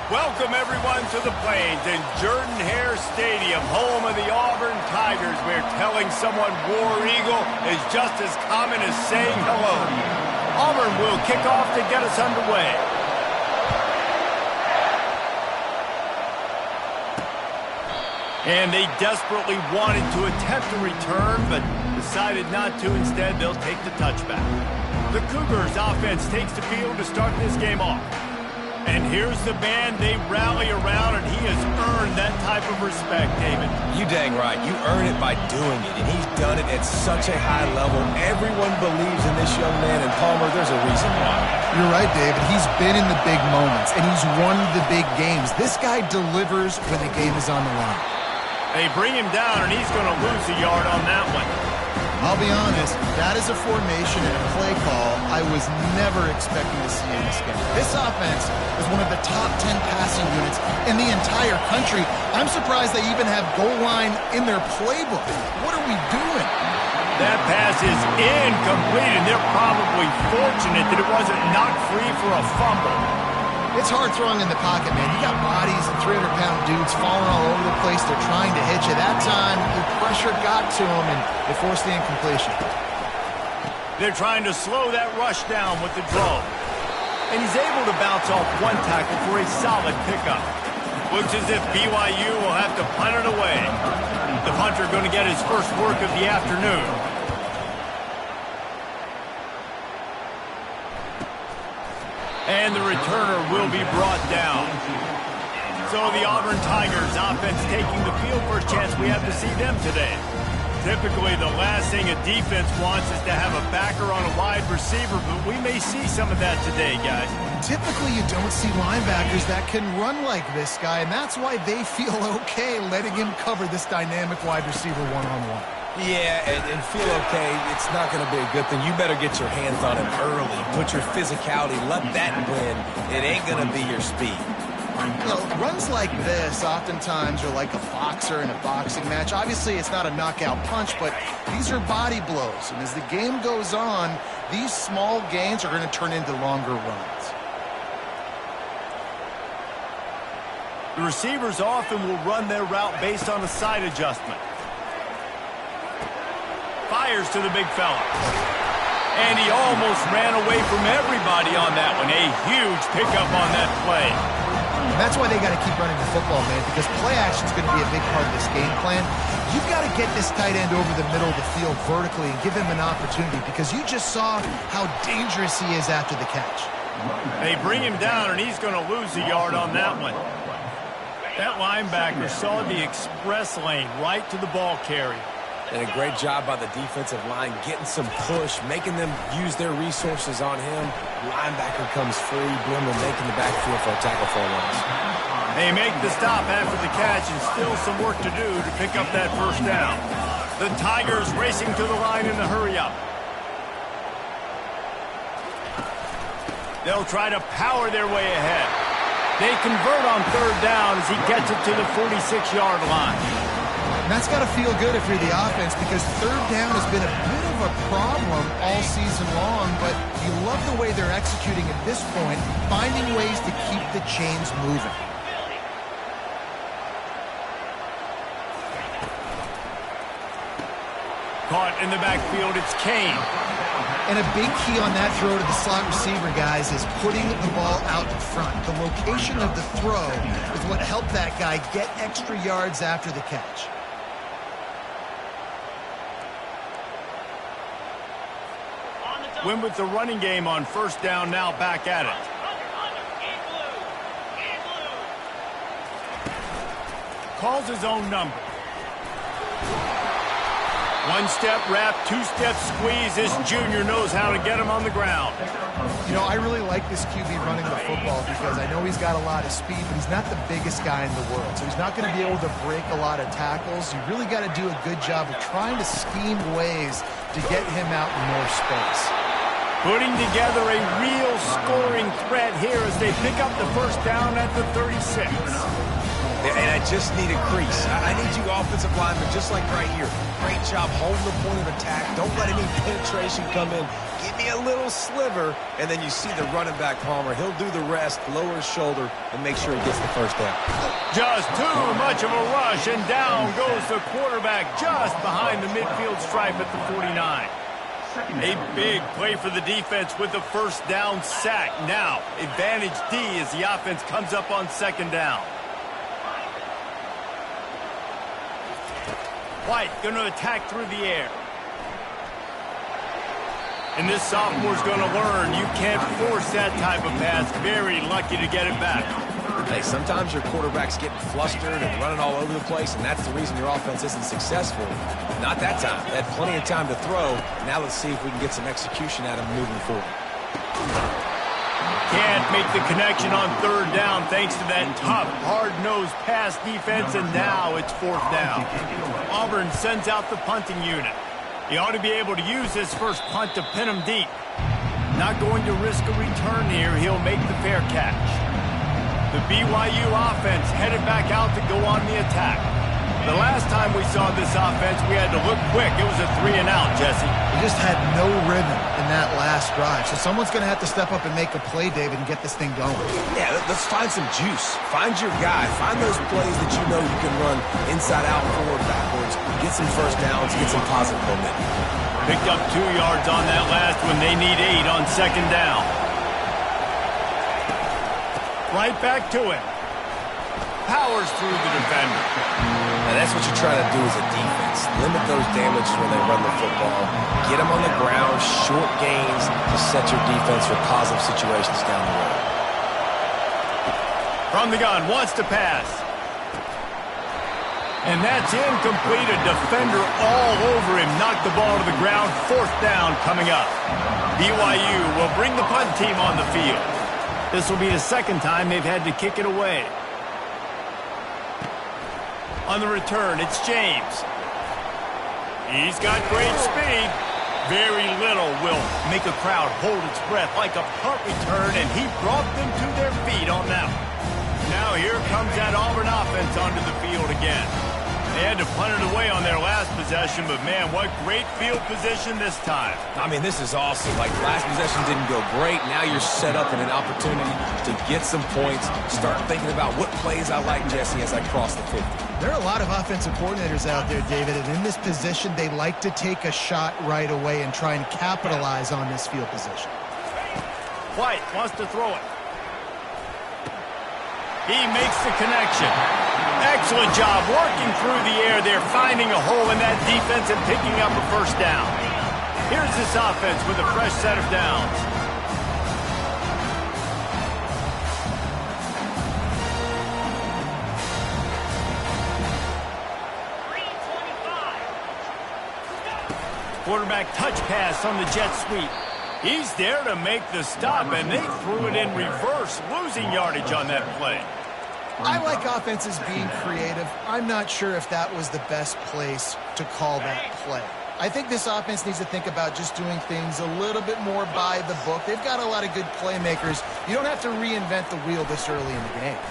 Welcome, everyone, to the Plains in Jordan-Hare Stadium, home of the Auburn Tigers, where telling someone War Eagle is just as common as saying hello. Auburn will kick off to get us underway. And they desperately wanted to attempt a return, but decided not to. Instead, they'll take the touchback. The Cougars offense takes the field to start this game off. And here's the man they rally around, and he has earned that type of respect, David. You dang right. You earn it by doing it, and he's done it at such a high level. Everyone believes in this young man, and Palmer, there's a reason why. You're right, David. He's been in the big moments, and he's won the big games. This guy delivers when the game is on the line. They bring him down, and he's going to lose a yard on that one. I'll be honest, that is a formation and a play call I was never expecting to see in this game. This offense is one of the top 10 passing units in the entire country. I'm surprised they even have goal line in their playbook. What are we doing? That pass is incomplete, and they're probably fortunate that it wasn't knocked free for a fumble. It's hard throwing in the pocket, man. You got bodies and 300-pound dudes falling all over the place. They're trying to hit you. That time, the pressure got to them, and they forced the incompletion. They're trying to slow that rush down with the draw. And he's able to bounce off one tackle for a solid pickup. Looks as if BYU will have to punt it away. The punter going to get his first work of the afternoon. And the returner will be brought down. So the Auburn Tigers offense taking the field for a chance we have to see them today. Typically, the last thing a defense wants is to have a backer on a wide receiver, but we may see some of that today, guys. Typically, you don't see linebackers that can run like this guy, and that's why they feel okay letting him cover this dynamic wide receiver one-on-one. Yeah, and feel okay, it's not going to be a good thing. You better get your hands on him early. Put your physicality, let that win. It ain't going to be your speed. You know, runs like this oftentimes are like a boxer in a boxing match. Obviously, it's not a knockout punch, but these are body blows. And as the game goes on, these small gains are going to turn into longer runs. The receivers often will run their route based on a side adjustment. Fires to the big fella. And he almost ran away from everybody on that one. A huge pickup on that play. And that's why they got to keep running the football, man, because play action is going to be a big part of this game plan. You've got to get this tight end over the middle of the field vertically and give him an opportunity, because you just saw how dangerous he is after the catch. They bring him down, and he's going to lose a yard on that one. That linebacker saw the express lane right to the ball carrier. And a great job by the defensive line, getting some push, making them use their resources on him. Linebacker comes free, Bloomer making the backfield for a tackle for a loss. They make the stop after the catch, and still some work to do to pick up that first down. The Tigers racing to the line in the hurry-up. They'll try to power their way ahead. They convert on third down as he gets it to the 46-yard line. And that's got to feel good if you're the offense, because third down has been a bit of a problem all season long, but you love the way they're executing at this point, finding ways to keep the chains moving. Caught in the backfield, it's Kane. And a big key on that throw to the slot receiver, guys, is putting the ball out in front. The location of the throw is what helped that guy get extra yards after the catch. Win with the running game on first down, now back at it. Calls his own number. One-step wrap, two-step squeeze. This junior knows how to get him on the ground. You know, I really like this QB running the football, because I know he's got a lot of speed, but he's not the biggest guy in the world. So he's not going to be able to break a lot of tackles. You really got to do a good job of trying to scheme ways to get him out in more space. Putting together a real scoring threat here as they pick up the first down at the 36. And I just need a crease. I need you two offensive linemen, just like right here. Great job holding the point of attack. Don't let any penetration come in. Give me a little sliver, and then you see the running back, Palmer. He'll do the rest, lower his shoulder, and make sure he gets the first down. Just too much of a rush, and down goes the quarterback just behind the midfield stripe at the 49. A big play for the defense with the first down sack. Now, advantage D as the offense comes up on second down. White going to attack through the air. And this sophomore's going to learn you can't force that type of pass. Very lucky to get it back. Hey, sometimes your quarterback's getting flustered and running all over the place, and that's the reason your offense isn't successful. Not that time. They had plenty of time to throw. Now let's see if we can get some execution out of him moving forward. Can't make the connection on third down thanks to that tough, hard-nosed pass defense, and now it's fourth down. Auburn sends out the punting unit. He ought to be able to use this first punt to pin him deep. Not going to risk a return here. He'll make the fair catch. The BYU offense headed back out to go on the attack. The last time we saw this offense, we had to look quick. It was a 3-and-out, Jesse. They just had no rhythm in that last drive. So someone's going to have to step up and make a play, David, and get this thing going. Yeah, let's find some juice. Find your guy. Find those plays that you know you can run inside out, forward, backwards. Get some first downs, get some positive momentum. Picked up 2 yards on that last one. They need 8 on second down. Right back to him. Powers through the defender. Now that's what you try to do as a defense. Limit those damages when they run the football. Get them on the ground, short gains to set your defense for positive situations down the road. From the gun, wants to pass. And that's incomplete. A defender all over him. Knocked the ball to the ground. Fourth down coming up. BYU will bring the punt team on the field. This will be the second time they've had to kick it away. On the return, it's James. He's got great speed. Very little will make a crowd hold its breath like a punt return, and he brought them to their feet on that one. Now here comes that Auburn offense onto the field again. They had to punt it away on their last possession, but man, what great field position this time. I mean, this is awesome. Like, last possession didn't go great. Now you're set up in an opportunity to get some points. Start thinking about what plays I like, Jesse, as I cross the 50. There are a lot of offensive coordinators out there, David, and in this position, they like to take a shot right away and try and capitalize on this field position. White wants to throw it. He makes the connection. Excellent job working through the air there, finding a hole in that defense and picking up a first down. Here's this offense with a fresh set of downs. Quarterback touch pass on the jet sweep. He's there to make the stop, and they threw it in reverse, losing yardage on that play. I like offenses being creative. I'm not sure if that was the best place to call that play. I think this offense needs to think about just doing things a little bit more by the book. They've got a lot of good playmakers. You don't have to reinvent the wheel this early in the game.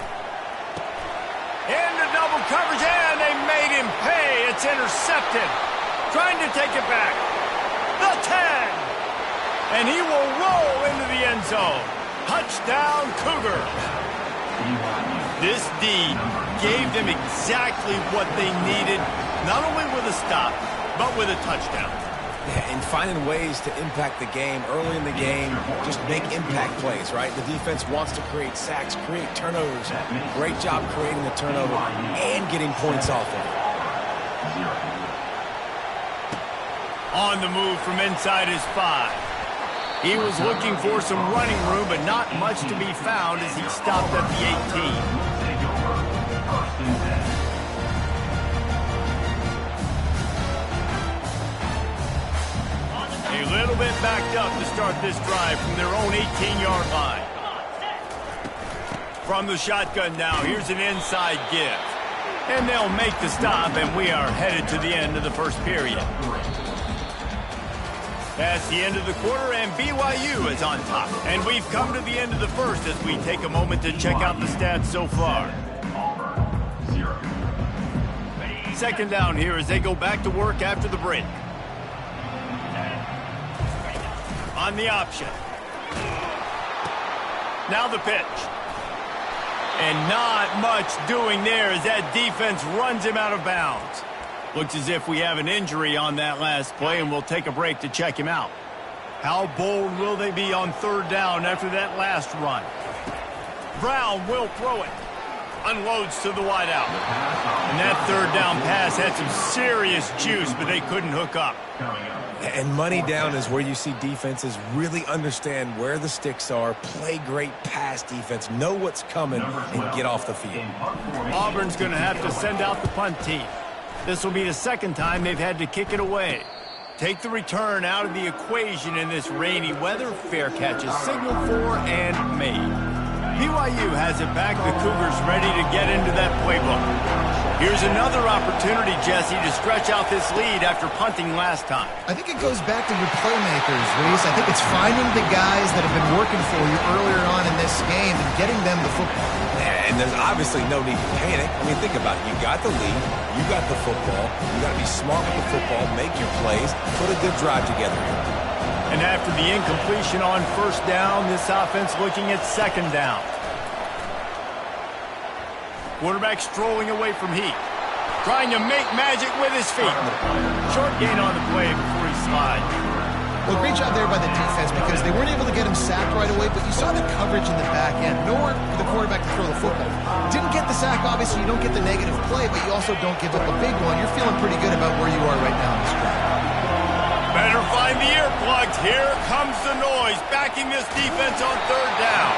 Into double coverage, and they made him pay. It's intercepted. Trying to take it back. The 10. And he will roll into the end zone. Touchdown, Cougars. This D gave them exactly what they needed, not only with a stop, but with a touchdown. Yeah, and finding ways to impact the game early in the game, just make impact plays, right? The defense wants to create sacks, create turnovers. Great job creating the turnover and getting points off of it. On the move from inside his 5. He was looking for some running room, but not much to be found as he stopped at the 18. A little bit backed up to start this drive from their own 18-yard line. From the shotgun now, here's an inside give. And they'll make the stop, and we are headed to the end of the first period. That's the end of the quarter, and BYU is on top. And we've come to the end of the first as we take a moment to check out the stats so far. second down here as they go back to work after the break. On the option. Now the pitch. And not much doing there as that defense runs him out of bounds. Looks as if we have an injury on that last play, and we'll take a break to check him out. How bold will they be on third down after that last run? Brown will throw it. Unloads to the wideout. And that third down pass had some serious juice, but they couldn't hook up. And money down is where you see defenses really understand where the sticks are, play great pass defense, know what's coming, and get off the field. Auburn's going to have to send out the punt team. This will be the second time they've had to kick it away. Take the return out of the equation in this rainy weather. Fair catch is signaled for and made. BYU has it back. The Cougars ready to get into that playbook. Here's another opportunity, Jesse, to stretch out this lead after punting last time. I think it goes back to your playmakers, Reese. I think it's finding the guys that have been working for you earlier on in this game and getting them the football. And there's obviously no need to panic. I mean, think about it. You got the lead. You got the football. You got to be smart with the football, make your plays, put a good drive together here. And after the incompletion on first down, this offense looking at second down. Quarterback strolling away from heat. Trying to make magic with his feet. Short gain on the play before he slides. Well, great job there by the defense because they weren't able to get him sacked right away, but you saw the coverage in the back end. Nowhere for the quarterback to throw the football. Didn't get the sack, obviously. You don't get the negative play, but you also don't give up a big one. You're feeling pretty good about where you are right now in this drive. Better find the earplugs. Here comes the noise, backing this defense on third down.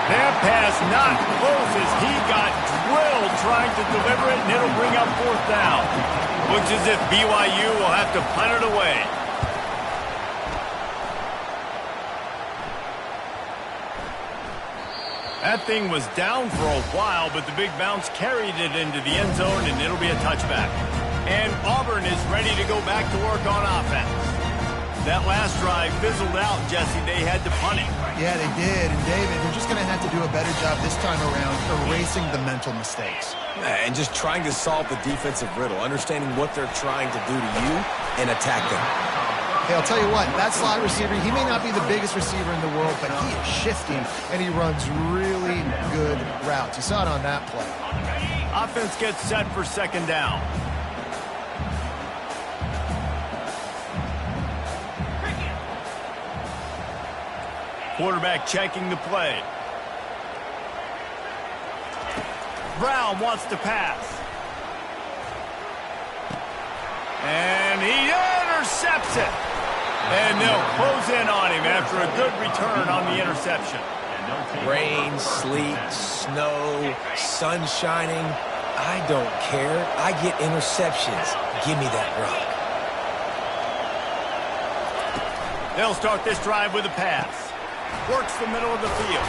That pass not close as he got drilled trying to deliver it, and it'll bring up fourth down. Looks as if BYU will have to punt it away. That thing was down for a while, but the big bounce carried it into the end zone, and it'll be a touchback. And Auburn is ready to go back to work on offense. That last drive fizzled out, Jesse. They had to punt it. Yeah, they did. And, David, they're just going to have to do a better job this time around erasing the mental mistakes. And just trying to solve the defensive riddle, understanding what they're trying to do to you and attack them. Hey, I'll tell you what, that slot receiver, he may not be the biggest receiver in the world, but he is shifty, and he runs really good routes. You saw it on that play. Offense gets set for second down. Quarterback checking the play. Brown wants to pass. And he intercepts it. And they'll close in on him after a good return on the interception. Rain, sleet, snow, sun shining. I don't care. I get interceptions. Give me that rock. They'll start this drive with a pass. Works the middle of the field.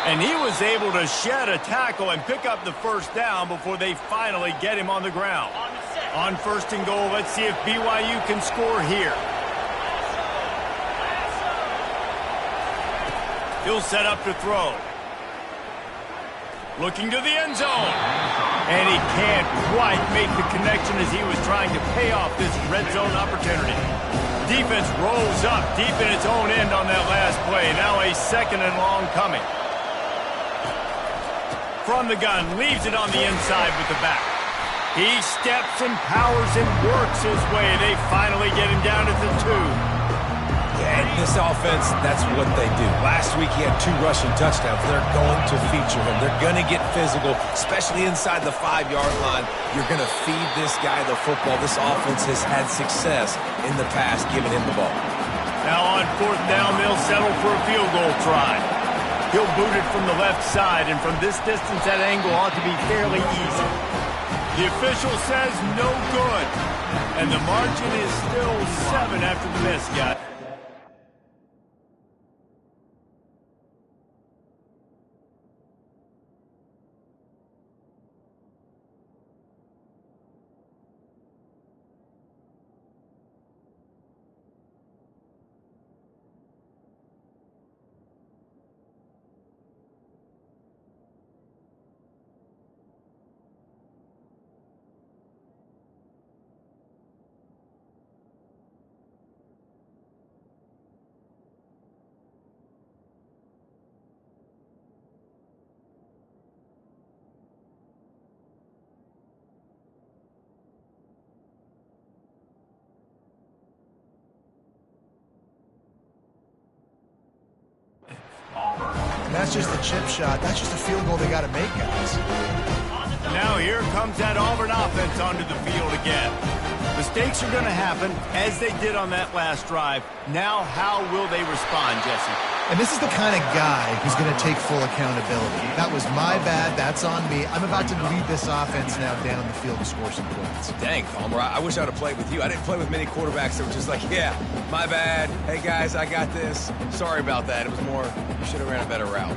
And he was able to shed a tackle and pick up the first down before they finally get him on the ground. On first and goal, let's see if BYU can score here. He'll set up to throw. Looking to the end zone. And he can't quite make the connection as he was trying to pay off this red zone opportunity. Defense rolls up deep in its own end on that last play. Now a second and long coming. From the gun, leaves it on the inside with the back. He steps and powers and works his way. They finally get him down at the 2. Yeah, and this offense, that's what they do. Last week he had 2 rushing touchdowns. They're going to feature him. They're going to get physical, especially inside the 5-yard line. You're going to feed this guy the football. This offense has had success in the past giving him the ball. Now on fourth down, they'll settle for a field goal try. He'll boot it from the left side, and from this distance, that angle ought to be fairly easy. The official says no good, and the margin is still 7 after the miss, guys. that's just the chip shot. That's just a field goal they got to make, guys. Now here comes that Auburn offense onto the field again. Mistakes are going to happen, as they did on that last drive. Now how will they respond, Jesse? And this is the kind of guy who's going to take full accountability. That was my bad. That's on me. I'm about to lead this offense now down the field to score some points. Dang, Palmer, I wish I would have played with you. I didn't play with many quarterbacks that were just like, yeah, my bad. Hey, guys, I got this. Sorry about that. It was more, you should have ran a better route.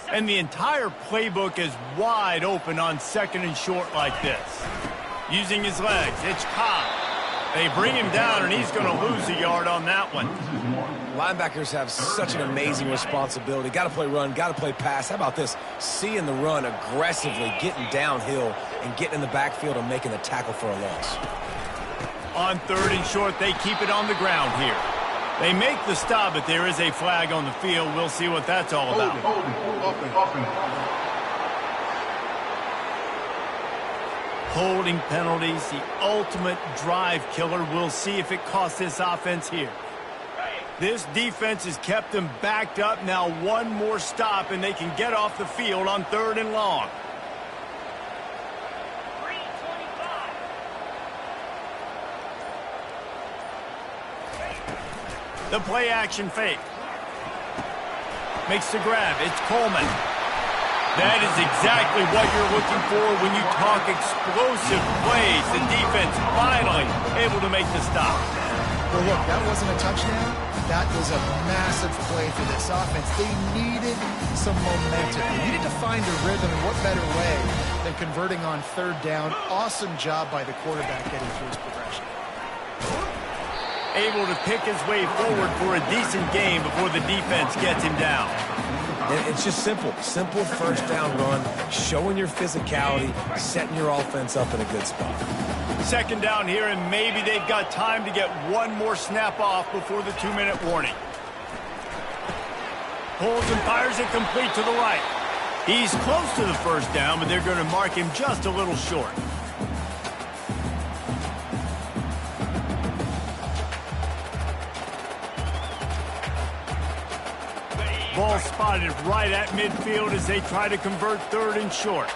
And the entire playbook is wide open on 2nd and short like this. Using his legs, it's Cobb. They bring him down, and he's going to lose a yard on that one. Linebackers have such an amazing responsibility. Got to play run, got to play pass. How about this? Seeing the run aggressively, getting downhill, and getting in the backfield and making the tackle for a loss. On 3rd and short, they keep it on the ground here. They make the stop, but there is a flag on the field. We'll see what that's all about. Holding penalties, the ultimate drive killer. We'll see if it costs this offense here. This defense has kept them backed up. Now one more stop, and they can get off the field on 3rd and long. The play action fake. Makes the grab. It's Coleman. That is exactly what you're looking for when you talk explosive plays. The defense finally able to make the stop. Well, look, that wasn't a touchdown. That was a massive play for this offense. They needed some momentum. They needed to find a rhythm, and what better way than converting on 3rd down. Awesome job by the quarterback getting through his progression. Able to pick his way forward for a decent game before the defense gets him down. And it's just simple 1st down run, showing your physicality, setting your offense up in a good spot. 2nd down here, and maybe they've got time to get one more snap off before the 2-minute warning. Pulls and fires it complete to the right. He's close to the 1st down, but they're going to mark him just a little short. Ball spotted right at midfield as they try to convert 3rd and short.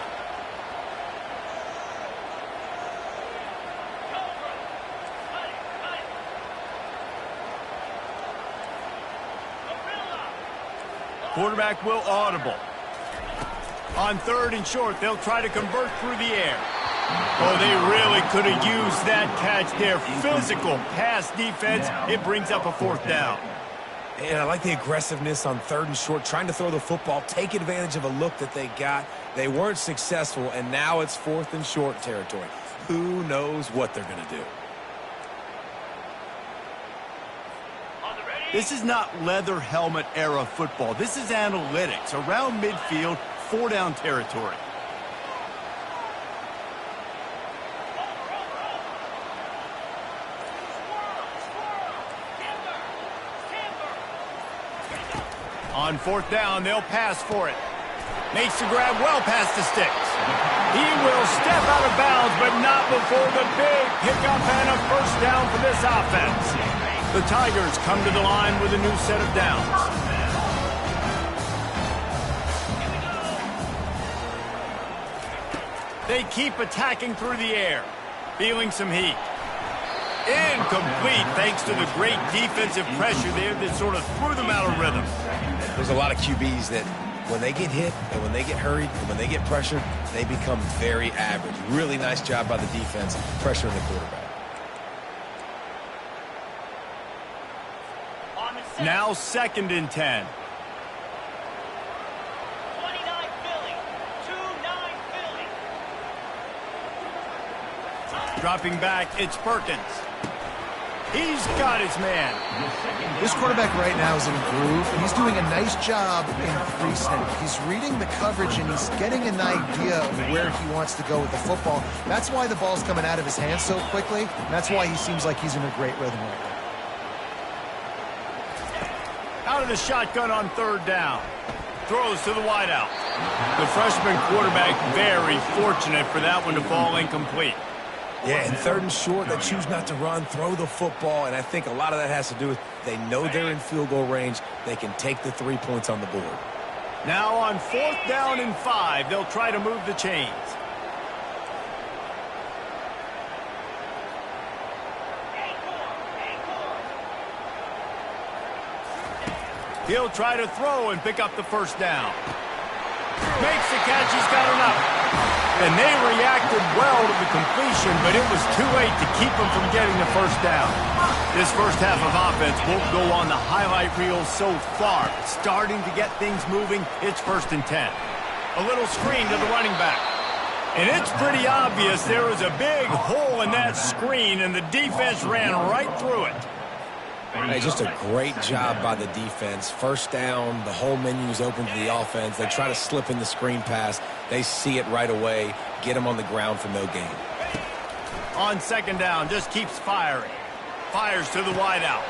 Quarterback will audible. On 3rd and short, they'll try to convert through the air. Oh, they really could have used that catch there. Physical pass defense. It brings up a 4th down. And I like the aggressiveness on 3rd and short, trying to throw the football, take advantage of a look that they got. They weren't successful, and now it's 4th and short territory. Who knows what they're going to do? This is not leather helmet era football. This is analytics. Around midfield, 4-down territory. On 4th down, they'll pass for it. Makes the grab well past the sticks. He will step out of bounds, but not before the big pickup and a 1st down for this offense. The Tigers come to the line with a new set of downs. They keep attacking through the air, feeling some heat. Incomplete thanks to the great defensive pressure there that sort of threw them out of rhythm. There's a lot of QBs that when they get hit and when they get hurried and when they get pressured, they become very average. Really nice job by the defense pressuring the quarterback. Now 2nd and 10. 29 Philly. 2-9 Philly. Dropping back, it's Perkins. He's got his man. This quarterback right now is in a groove, and he's doing a nice job in pre-snap. He's reading the coverage, and he's getting an idea of where he wants to go with the football. That's why the ball's coming out of his hands so quickly, and that's why he seems like he's in a great rhythm right now. Out out of the shotgun on third down. Throws to the wideout. The freshman quarterback very fortunate for that one to fall incomplete. Yeah, and third and short, they choose not to run, throw the football, and I think a lot of that has to do with they know they're in field goal range. They can take the 3 points on the board. Now on 4th down and 5, they'll try to move the chains. He'll try to throw and pick up the first down. Makes the catch. He's got enough. And they reacted well to the completion, but it was too late to keep them from getting the first down. This first half of offense won't go on the highlight reel so far. Starting to get things moving. It's 1st and 10. A little screen to the running back. And it's pretty obvious there was a big hole in that screen, and the defense ran right through it. Hey, just a great job by the defense. First down, the whole menu is open to the offense. They try to slip in the screen pass. They see it right away, get them on the ground for no gain. On 2nd down, just keeps firing. Fires to the wideout.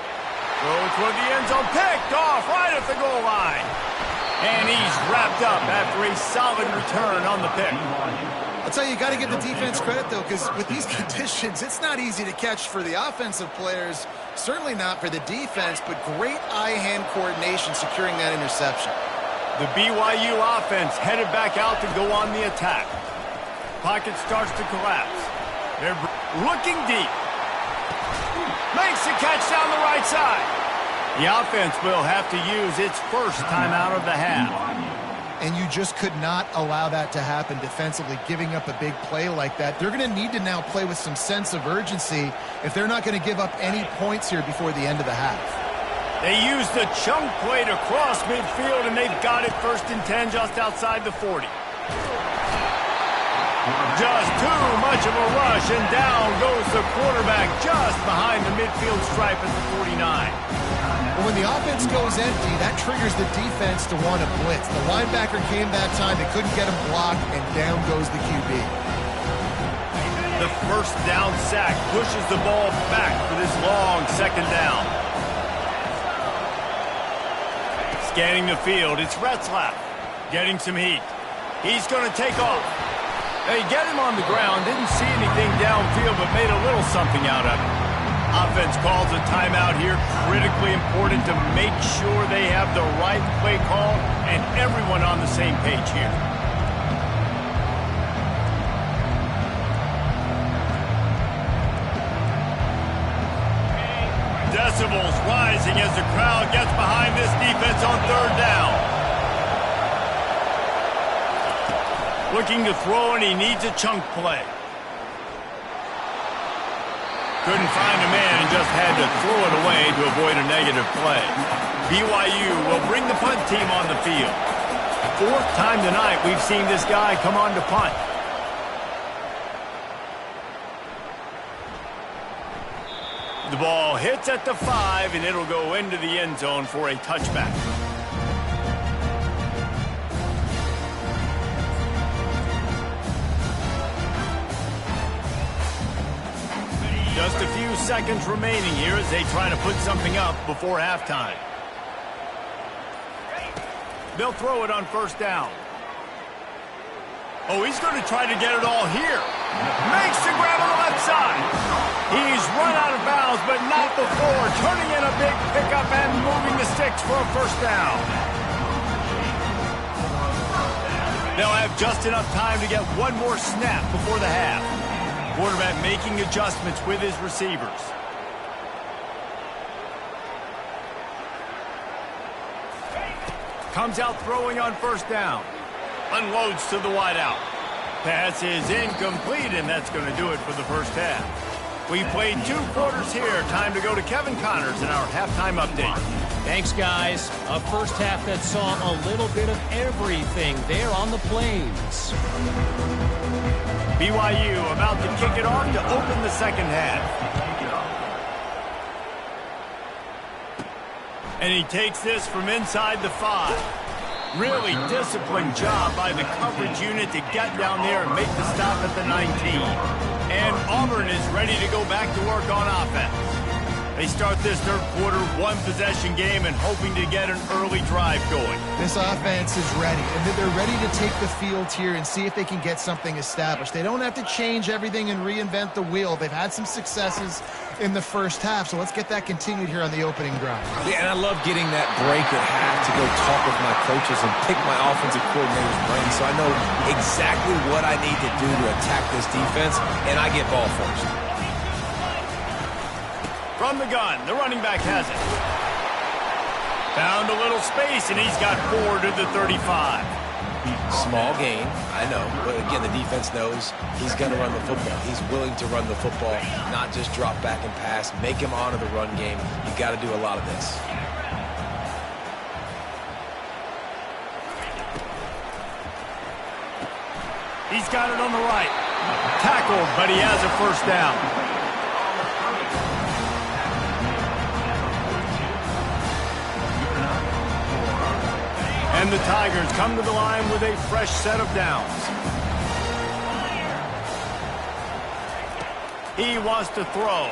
Throw toward the end zone, picked off right at the goal line. And he's wrapped up after a solid return on the pick. I'll tell you, got to give the defense credit, though, because with these conditions, it's not easy to catch for the offensive players. Certainly not for the defense, but great eye-hand coordination securing that interception. The BYU offense headed back out to go on the attack. Pocket starts to collapse. They're looking deep. Makes the catch down the right side. The offense will have to use its first timeout of the half. And you just could not allow that to happen defensively, giving up a big play like that. They're going to need to now play with some sense of urgency if they're not going to give up any points here before the end of the half. They used the chunk play to cross midfield, and they've got it 1st and 10 just outside the 40. Just too much of a rush, and down goes the quarterback just behind the midfield stripe at the 49. But when the offense goes empty, that triggers the defense to want to blitz. The linebacker came that time. They couldn't get him blocked, and down goes the QB. The first down sack pushes the ball back for this long 2nd down. Scanning the field, it's Retzlaff getting some heat. He's going to take off. They get him on the ground, didn't see anything downfield, but made a little something out of it. Offense calls a timeout here. Critically important to make sure they have the right play call and everyone on the same page here. Decibels rising as the crowd gets behind this defense on 3rd down. Looking to throw, and he needs a chunk play. Couldn't find a man and just had to throw it away to avoid a negative play. BYU will bring the punt team on the field. 4th time tonight we've seen this guy come on to punt. The ball hits at the 5, and it'll go into the end zone for a touchback. Just a few seconds remaining here as they try to put something up before halftime. They'll throw it on 1st down. Oh, he's going to try to get it all here. Makes the grab on the left side. He's run out of bounds, but not before. Turning in a big pickup and moving the sticks for a 1st down. They'll have just enough time to get one more snap before the half. Quarterback making adjustments with his receivers. Comes out throwing on 1st down. Unloads to the wideout. Pass is incomplete, and that's going to do it for the first half. We played 2 quarters here. Time to go to Kevin Connors in our halftime update. Thanks, guys. A first half that saw a little bit of everything there on the Plains. BYU about to kick it off to open the second half. And he takes this from inside the 5. Really disciplined job by the coverage unit to get down there and make the stop at the 19. And Auburn is ready to go back to work on offense. They start this third quarter one-possession game and hoping to get an early drive going. This offense is ready, and they're ready to take the field here and see if they can get something established. They don't have to change everything and reinvent the wheel. They've had some successes in the first half, so let's get that continued here on the opening drive. Yeah, and I love getting that break at half to go talk with my coaches and pick my offensive coordinator's brain so I know exactly what I need to do to attack this defense, and I get ball first. From the gun, the running back has it. Found a little space, and he's got 4 to the 35. Small gain, I know, but again, the defense knows he's going to run the football. He's willing to run the football, not just drop back and pass, make him honor the run game. You got to do a lot of this. He's got it on the right. Tackled, but he has a first down. And the Tigers come to the line with a fresh set of downs. He wants to throw.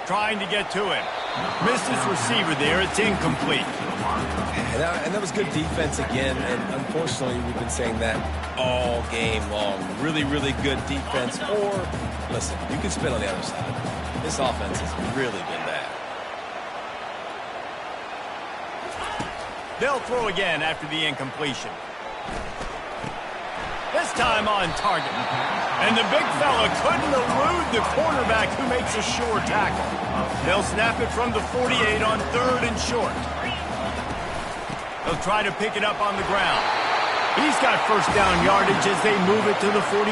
Trying to get to him. Missed his receiver there. It's incomplete. And that was good defense again. And unfortunately, we've been saying that all game long. Really, really good defense. Or, listen, you can spin on the other side. This offense has really been bad. They'll throw again after the incompletion. This time on target. And the big fella couldn't elude the cornerback who makes a sure tackle. They'll snap it from the 48 on 3rd and short. They'll try to pick it up on the ground. He's got first down yardage as they move it to the 44.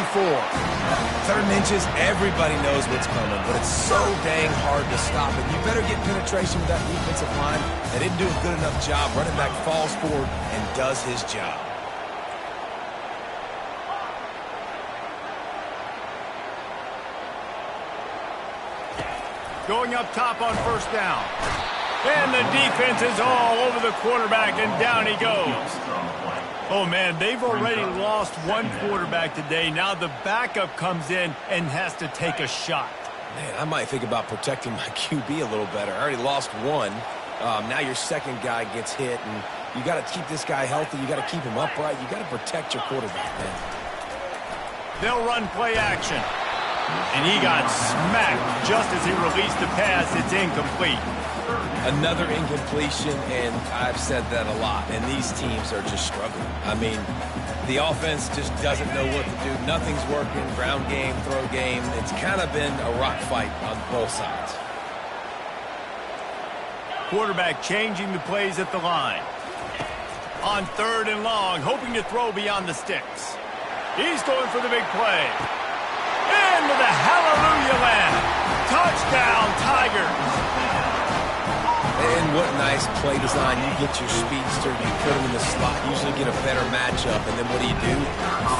3rd and inches, everybody knows what's coming, but it's so dang hard to stop it. You better get penetration with that defensive line. They didn't do a good enough job. Running back falls forward and does his job. Going up top on first down. And the defense is all over the quarterback, and down he goes. Oh, man, they've already lost one quarterback today. Now the backup comes in and has to take a shot. Man, I might think about protecting my QB a little better. I already lost one. Now your second guy gets hit, and you got to keep this guy healthy. You got to keep him upright. You got to protect your quarterback, man. They'll run play action. And he got smacked just as he released the pass. It's incomplete. Another incompletion, and I've said that a lot, and these teams are just struggling. I mean, the offense just doesn't know what to do. Nothing's working. Ground game, throw game. It's kind of been a rock fight on both sides. Quarterback changing the plays at the line. On 3rd and long, hoping to throw beyond the sticks. He's going for the big play. Into the hallelujah land. Touchdown, Tigers. And what nice play design. You get your speedster, you put him in the slot, usually get a better matchup, and then what do? You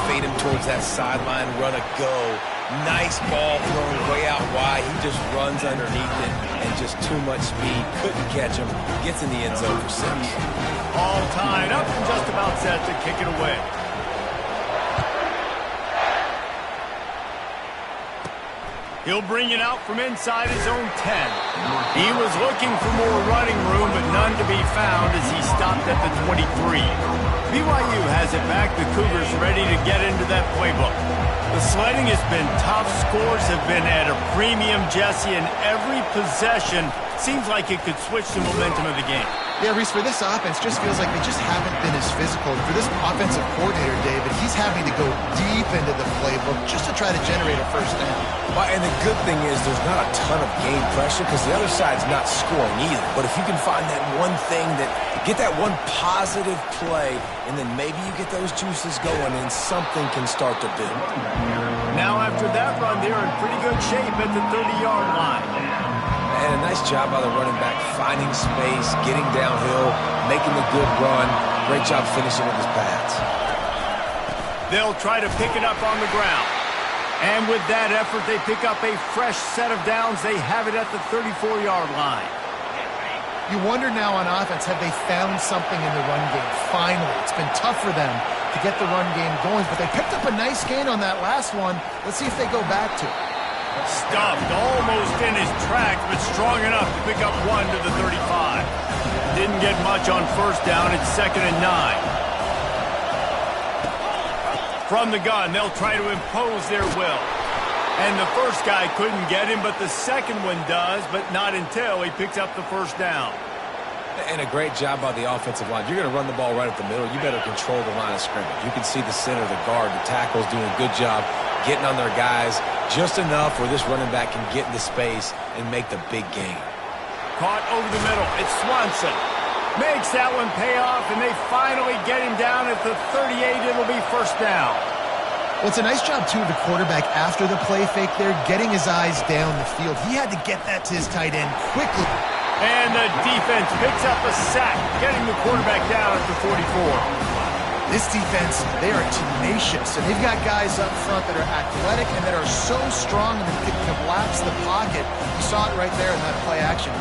fade him towards that sideline, run a go. Nice ball thrown way out wide. He just runs underneath it, and just too much speed. Couldn't catch him. Gets in the end zone for 6. All tied up and just about set to kick it away. He'll bring it out from inside his own 10. He was looking for more running room, but none to be found as he stopped at the 23. BYU has it back. The Cougars ready to get into that playbook. The sledding has been tough. Scores have been at a premium, Jesse, and every possession seems like it could switch the momentum of the game. Yeah, Reese, for this offense, just feels like they just haven't been as physical. For this offensive coordinator, David, he's having to go deep into the playbook just to try to generate a first down. Well, and the good thing is there's not a ton of game pressure because the other side's not scoring either. But if you can find that one thing get that one positive play, and then maybe you get those juices going and something can start to build. Now after that run, they're in pretty good shape at the 30-yard line. And a nice job by the running back, finding space, getting downhill, making a good run. Great job finishing with his pads. They'll try to pick it up on the ground. And with that effort, they pick up a fresh set of downs. They have it at the 34-yard line. You wonder now on offense, have they found something in the run game? Finally, it's been tough for them to get the run game going, but they picked up a nice gain on that last one. Let's see if they go back to it. Stuffed almost in his tracks, but strong enough to pick up 1 to the 35. Didn't get much on first down. It's 2nd and 9. From the gun, they'll try to impose their will. And the first guy couldn't get him, but the second one does, but not until he picks up the first down. And a great job by the offensive line. You're going to run the ball right up the middle. You better control the line of scrimmage. You can see the center, the guard, the tackles doing a good job getting on their guys just enough where this running back can get into space and make the big gain. Caught over the middle. It's Swanson. Makes that one pay off, and they finally get him down at the 38. It'll be first down. Well, it's a nice job, too, of the quarterback after the play fake there, getting his eyes down the field. He had to get that to his tight end quickly. And the defense picks up a sack, getting the quarterback down at the 44. This defense, they are tenacious, and they've got guys up front that are athletic and that are so strong and that can collapse the pocket. You saw it right there in that play action.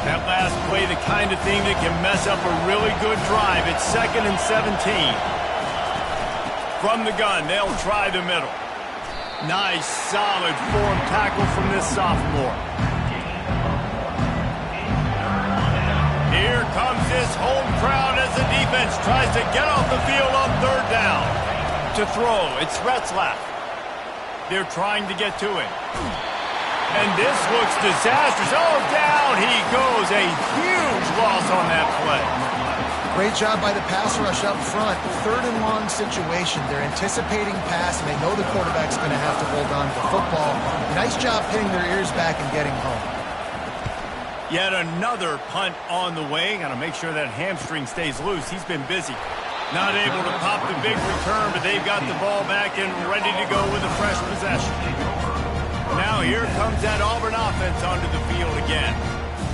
That last play, the kind of thing that can mess up a really good drive. It's 2nd and 17. From the gun, they'll try the middle. Nice, solid form tackle from this sophomore. Here comes this home crowd as the defense tries to get off the field on 3rd down. To throw, it's Retzlaff. They're trying to get to him. And this looks disastrous. Oh, down he goes. A huge loss on that play. Great job by the pass rush up front. 3rd and long situation. They're anticipating pass, and they know the quarterback's going to have to hold on to the football. Nice job pinning their ears back and getting home. Yet another punt on the way. Got to make sure that hamstring stays loose. He's been busy. Not able to pop the big return, but they've got the ball back and ready to go with a fresh possession. Now here comes that Auburn offense onto the field again.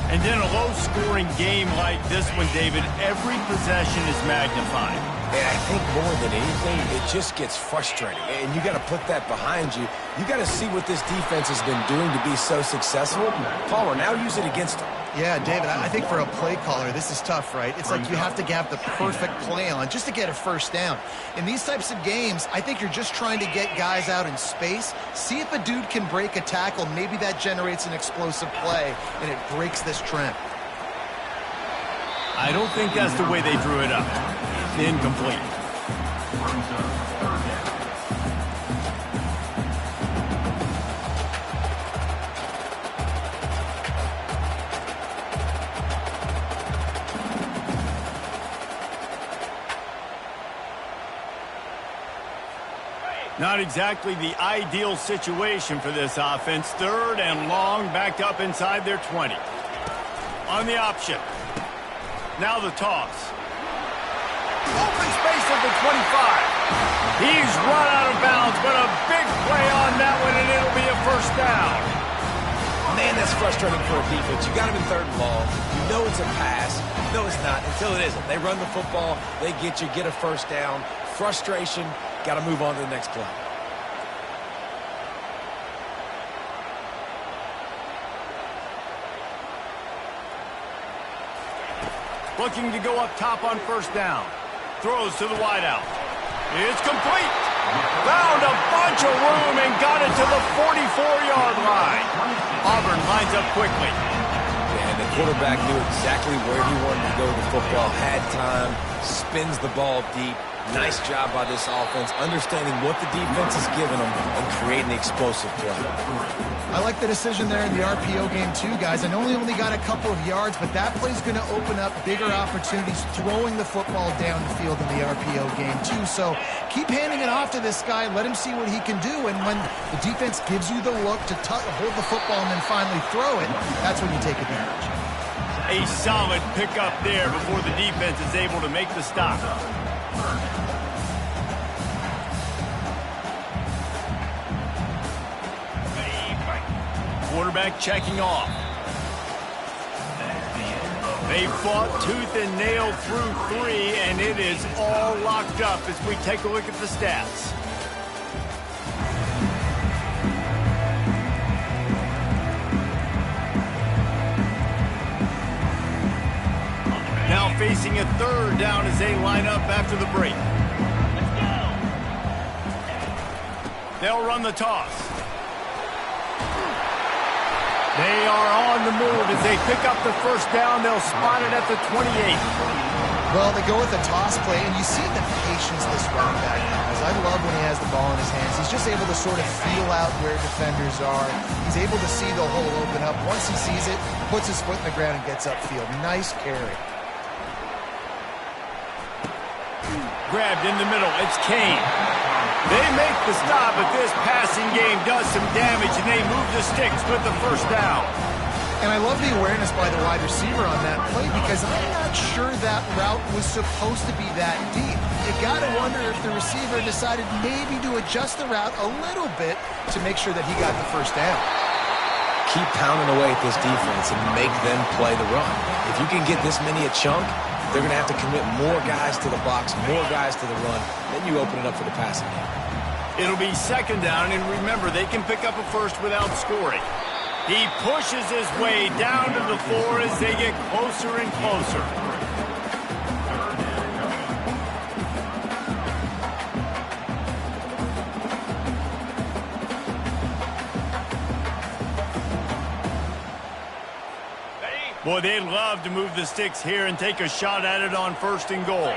And in a low-scoring game like this one, David, every possession is magnified. And I think more than anything, it just gets frustrating. And you got to put that behind you. You got to see what this defense has been doing to be so successful. Palmer, now use it against them. Yeah, David, I think for a play caller, this is tough, right? It's like you have to have the perfect play on just to get a first down. In these types of games, I think you're just trying to get guys out in space, see if a dude can break a tackle. Maybe that generates an explosive play, and it breaks this trend. I don't think that's the way they drew it up. Incomplete. Not exactly the ideal situation for this offense. 3rd and long, backed up inside their 20. On the option. Now the toss. Open space at the 25. He's run out of bounds, but a big play on that one, and it'll be a first down. Man, that's frustrating for a defense. You got him in 3rd and long. You know it's a pass. No, it's not until it isn't. They run the football. They get you, get a first down. Frustration. Got to move on to the next play. Looking to go up top on first down. Throws to the wideout. It's complete. Found a bunch of room and got it to the 44-yard line. Auburn lines up quickly. And the quarterback knew exactly where he wanted to go with the football. Had time. Spins the ball deep. Nice job by this offense, understanding what the defense is giving them and creating explosive play. I like the decision there in the RPO game too, guys. I know he only got a couple of yards, but that play's going to open up bigger opportunities throwing the football down the field in the RPO game too. So keep handing it off to this guy. Let him see what he can do. And when the defense gives you the look to hold the football and then finally throw it, that's when you take advantage. A solid pickup there before the defense is able to make the stop. Quarterback checking off. They fought tooth and nail through 3, and it is all locked up as we take a look at the stats. Now facing a 3rd down as they line up after the break. They'll run the toss. They are on the move as they pick up the first down. They'll spot it at the 28. Well, they go with a toss play, and you see the patience this running back has. I love when he has the ball in his hands. He's just able to sort of feel out where defenders are. He's able to see the hole open up. Once he sees it, puts his foot in the ground and gets upfield. Nice carry. Grabbed in the middle. It's Kane. They make the stop, but this passing game does some damage, and they move the sticks with the first down. And I love the awareness by the wide receiver on that play because I'm not sure that route was supposed to be that deep. You got to wonder if the receiver decided maybe to adjust the route a little bit to make sure that he got the first down. Keep pounding away at this defense and make them play the run. If you can get this many a chunk, they're going to have to commit more guys to the box, more guys to the run. Then you open it up for the passing game. It'll be second down, and remember, they can pick up a first without scoring. He pushes his way down to the 4 as they get closer and closer. Boy, they'd love to move the sticks here and take a shot at it on 1st and goal.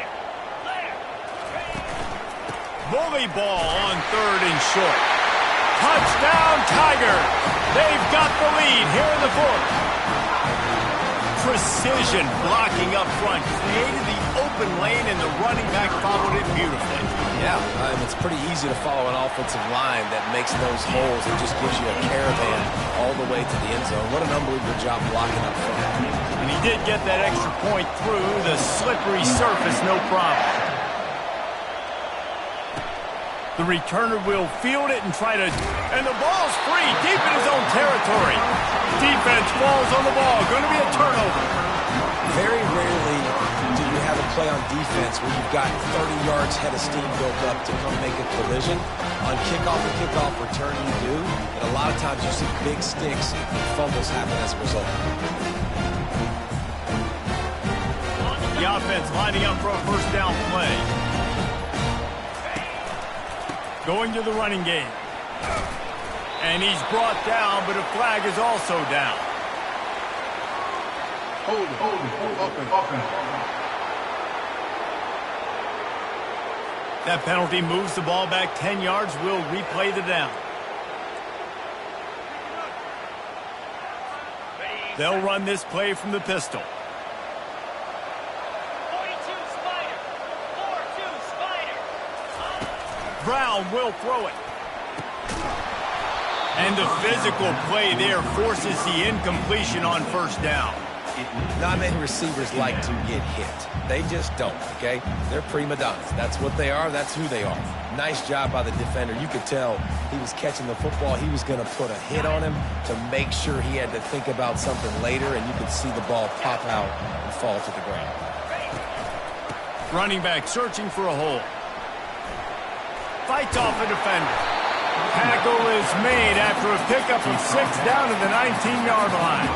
Bully ball on 3rd and short. Touchdown, Tigers! They've got the lead here in the 4th. Precision blocking up front. Created the open lane, and the running back followed it beautifully. Yeah, it's pretty easy to follow an offensive line that makes those holes and just gives you a caravan all the way to the end zone. What an unbelievable job blocking up front. And he did get that extra point through the slippery surface, no problem. The returner will field it and try to... And the ball's free, deep in his own territory. Defense falls on the ball. Going to be a turnover. Very rarely do you have a play on defense where you've got 30 yards head of steam built up to come make a collision. On kickoff and kickoff return, you do. And a lot of times you see big sticks and fumbles happen as a result. The offense lining up for a first down play. Going to the running game. And he's brought down, but a flag is also down. Hold it. That penalty moves the ball back 10 yards. We'll replay the down. They'll run this play from the pistol. 42 Spider. 4-2 Spider. Brown will throw it. And the physical play there forces the incompletion on first down. Not many receivers like to get hit. They just don't, okay? They're prima donnas. That's what they are. That's who they are. Nice job by the defender. You could tell he was catching the football. He was going to put a hit on him to make sure he had to think about something later, and you could see the ball pop out and fall to the ground. Running back searching for a hole. Fights off a defender. Tackle is made after a pickup of 6 down to the 19-yard line.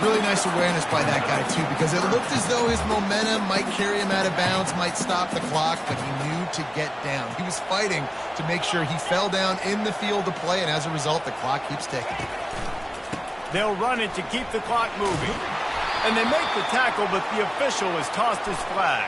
Really nice awareness by that guy, too, because it looked as though his momentum might carry him out of bounds, might stop the clock, but he knew to get down. He was fighting to make sure he fell down in the field to play, and as a result, the clock keeps ticking. They'll run it to keep the clock moving. And they make the tackle, but the official has tossed his flag.